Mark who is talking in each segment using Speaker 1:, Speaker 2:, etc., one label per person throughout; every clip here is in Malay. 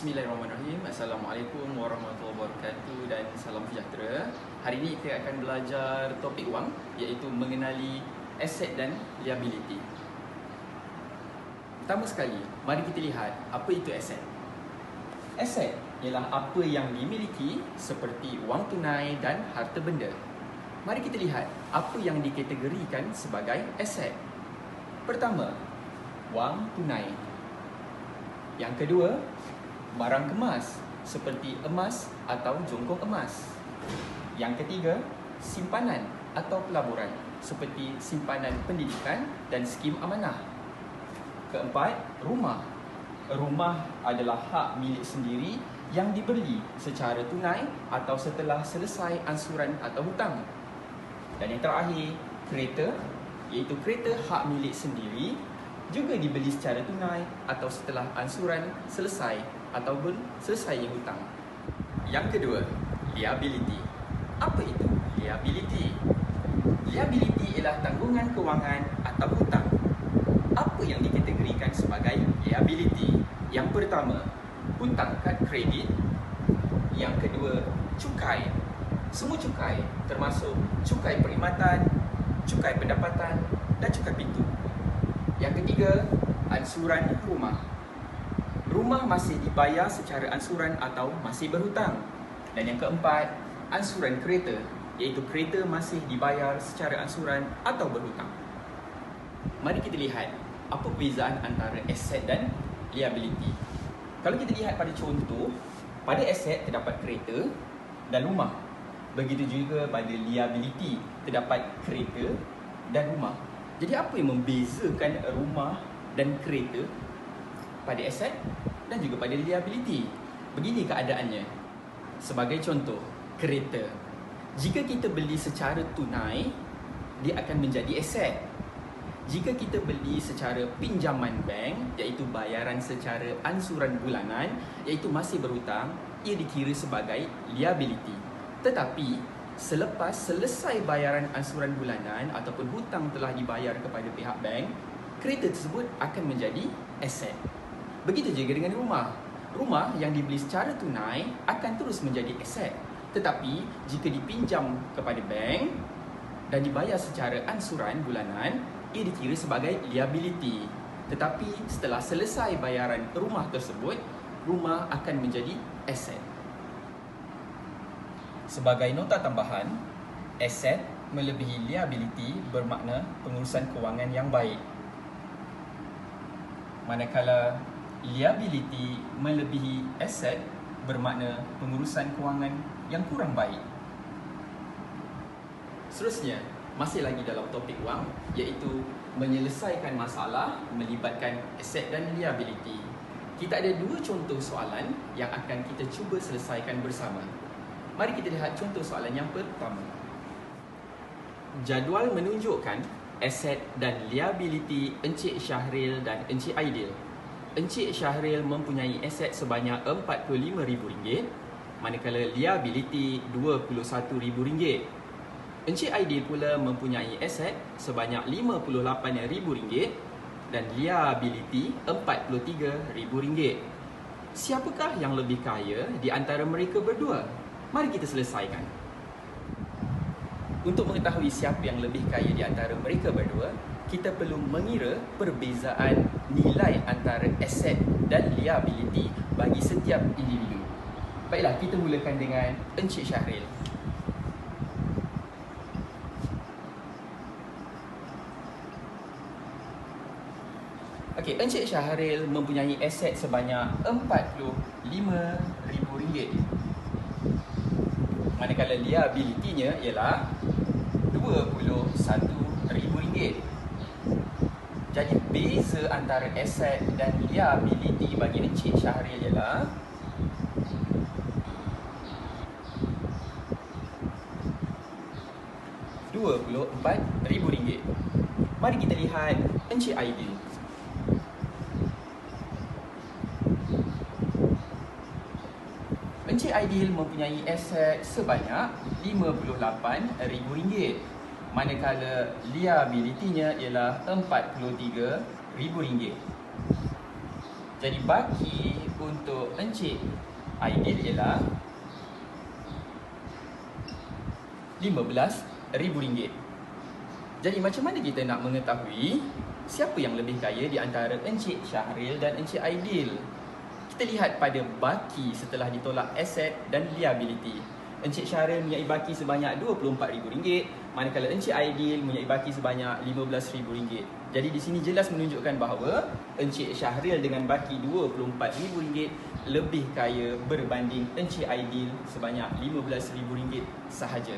Speaker 1: Bismillahirrahmanirrahim. Assalamualaikum warahmatullahi wabarakatuh dan salam sejahtera. Hari ini kita akan belajar topik wang, iaitu mengenali aset dan liability. Pertama sekali, mari kita lihat apa itu aset. Aset ialah apa yang dimiliki seperti wang tunai dan harta benda. Mari kita lihat apa yang dikategorikan sebagai aset. Pertama, wang tunai. Yang kedua, barang kemas seperti emas atau jongkong emas. Yang ketiga, simpanan atau pelaburan seperti simpanan pendidikan dan skim amanah. Keempat, rumah. Rumah adalah hak milik sendiri yang dibeli secara tunai atau setelah selesai ansuran atau hutang. Dan yang terakhir, kereta, iaitu kereta hak milik sendiri juga dibeli secara tunai atau setelah ansuran selesai ataupun selesai hutang. Yang kedua, liability. Apa itu liability? Liability ialah tanggungan kewangan atau hutang. Apa yang dikategorikan sebagai liability? Yang pertama, hutang kad kredit. Yang kedua, cukai. Semua cukai termasuk cukai perkhidmatan, cukai pendapatan dan cukai pintu. Yang ketiga, ansuran rumah. Rumah masih dibayar secara ansuran atau masih berhutang. Dan yang keempat, ansuran kereta, iaitu kereta masih dibayar secara ansuran atau berhutang. Mari kita lihat apa perbezaan antara aset dan liability. Kalau kita lihat pada contoh, pada aset terdapat kereta dan rumah. Begitu juga pada liability terdapat kereta dan rumah. Jadi apa yang membezakan rumah dan kereta pada aset dan juga pada liability? Begini keadaannya. Sebagai contoh, kereta. Jika kita beli secara tunai, dia akan menjadi aset. Jika kita beli secara pinjaman bank, iaitu bayaran secara ansuran bulanan, iaitu masih berhutang, ia dikira sebagai liability. Tetapi selepas selesai bayaran ansuran bulanan ataupun hutang telah dibayar kepada pihak bank, kereta tersebut akan menjadi aset. Begitu juga dengan rumah. Rumah yang dibeli secara tunai akan terus menjadi aset. Tetapi jika dipinjam kepada bank dan dibayar secara ansuran bulanan, ia dikira sebagai liability. Tetapi setelah selesai bayaran rumah tersebut, rumah akan menjadi aset. Sebagai nota tambahan, aset melebihi liability bermakna pengurusan kewangan yang baik. Manakala liability melebihi aset bermakna pengurusan kewangan yang kurang baik. Seterusnya, masih lagi dalam topik wang, iaitu menyelesaikan masalah melibatkan aset dan liability. Kita ada dua contoh soalan yang akan kita cuba selesaikan bersama. Mari kita lihat contoh soalan yang pertama. Jadual menunjukkan aset dan liability Encik Syahril dan Encik Aidil. Encik Syahril mempunyai aset sebanyak RM45,000, manakala liability RM21,000. Encik Aidil pula mempunyai aset sebanyak RM58,000 dan liability RM43,000. Siapakah yang lebih kaya di antara mereka berdua? Mari kita selesaikan. Untuk mengetahui siapa yang lebih kaya di antara mereka berdua, kita perlu mengira perbezaan nilai antara aset dan liability bagi setiap individu. Baiklah, kita mulakan dengan Encik Syahril. Okey, Encik Syahril mempunyai aset sebanyak RM45,000. Manakala liability-nya ialah RM21,000. Jadi beza antara aset dan liability bagi Encik Syahril ialah RM24,000. Mari kita lihat Encik Aidil. Encik Aidil mempunyai aset sebanyak RM58,000, manakala liability-nya ialah RM43,000. Jadi baki untuk Encik Aidil ialah RM15,000. Jadi macam mana kita nak mengetahui siapa yang lebih kaya di antara Encik Syahril dan Encik Aidil? Kita lihat pada baki setelah ditolak aset dan liability. Encik Syahril mempunyai baki sebanyak RM24,000, manakala Encik Aidil mempunyai baki sebanyak RM15,000. Jadi di sini jelas menunjukkan bahawa Encik Syahril dengan baki RM24,000 lebih kaya berbanding Encik Aidil sebanyak RM15,000 sahaja.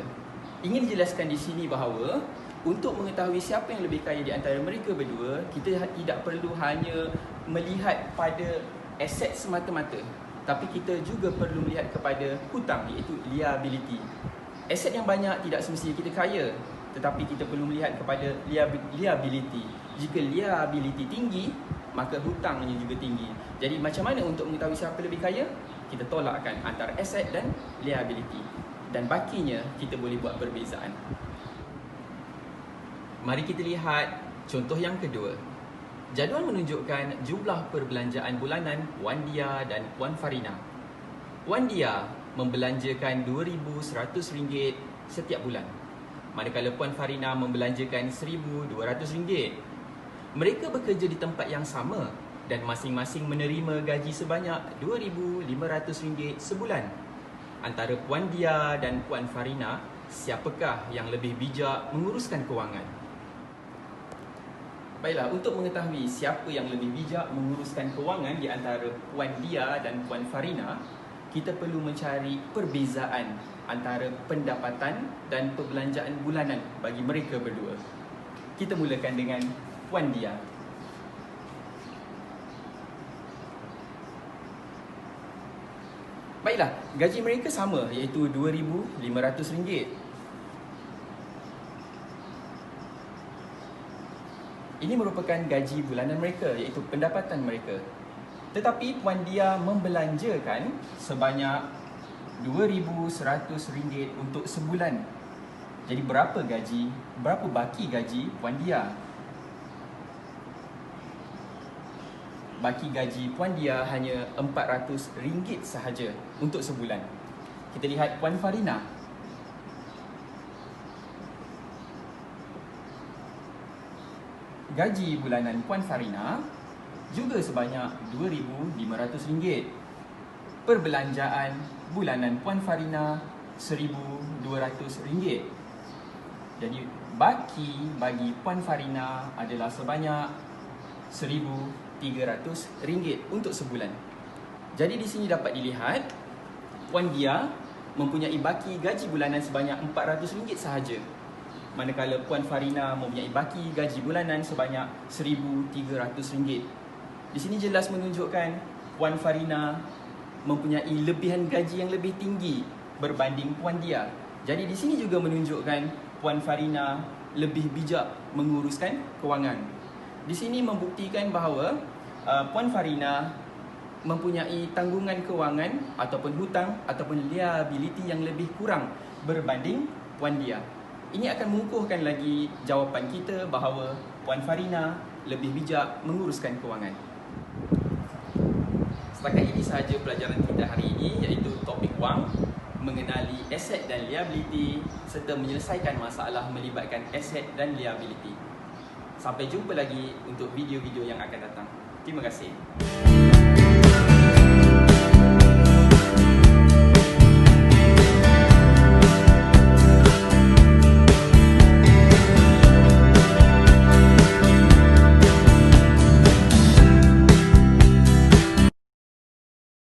Speaker 1: Ingin dijelaskan di sini bahawa untuk mengetahui siapa yang lebih kaya di antara mereka berdua, kita tidak perlu hanya melihat pada aset semata-mata, tapi kita juga perlu melihat kepada hutang, iaitu liability. Aset yang banyak tidak semestinya kita kaya, tetapi kita perlu melihat kepada liability. Jika liability tinggi, maka hutangnya juga tinggi. Jadi macam mana untuk mengetahui siapa lebih kaya? Kita tolakkan antara aset dan liability. Dan bakinya kita boleh buat perbezaan. Mari kita lihat contoh yang kedua. Jadual menunjukkan jumlah perbelanjaan bulanan Puan Dia dan Puan Farina. Puan Dia membelanjakan RM2,100 setiap bulan, manakala Puan Farina membelanjakan RM1,200. Mereka bekerja di tempat yang sama dan masing-masing menerima gaji sebanyak RM2,500 sebulan. Antara Puan Dia dan Puan Farina, siapakah yang lebih bijak menguruskan kewangan? Baiklah, untuk mengetahui siapa yang lebih bijak menguruskan kewangan di antara Puan Dia dan Puan Farina, kita perlu mencari perbezaan antara pendapatan dan perbelanjaan bulanan bagi mereka berdua. Kita mulakan dengan Puan Dia. Baiklah, gaji mereka sama, iaitu RM2,500. Ini merupakan gaji bulanan mereka, iaitu pendapatan mereka. Tetapi Puan Dia membelanjakan sebanyak RM2,100 untuk sebulan. Jadi berapa baki gaji Puan Dia? Baki gaji Puan Dia hanya RM400 sahaja untuk sebulan. Kita lihat Puan Farina. Gaji bulanan Puan Farina juga sebanyak RM2,500. Perbelanjaan bulanan Puan Farina RM1,200. Jadi baki bagi Puan Farina adalah sebanyak RM1,300 untuk sebulan. Jadi di sini dapat dilihat Puan Dia mempunyai baki gaji bulanan sebanyak RM400 sahaja, manakala Puan Farina mempunyai baki gaji bulanan sebanyak RM1,300. Di sini jelas menunjukkan Puan Farina mempunyai lebihan gaji yang lebih tinggi berbanding Puan Dia. Jadi di sini juga menunjukkan Puan Farina lebih bijak menguruskan kewangan. Di sini membuktikan bahawa Puan Farina mempunyai tanggungan kewangan ataupun hutang ataupun liability yang lebih kurang berbanding Puan Dia. Ini akan mengukuhkan lagi jawapan kita bahawa Puan Farina lebih bijak menguruskan kewangan. Setakat ini sahaja pelajaran kita hari ini, iaitu topik wang, mengenali aset dan liability serta menyelesaikan masalah melibatkan aset dan liability. Sampai jumpa lagi untuk video-video yang akan datang. Terima kasih.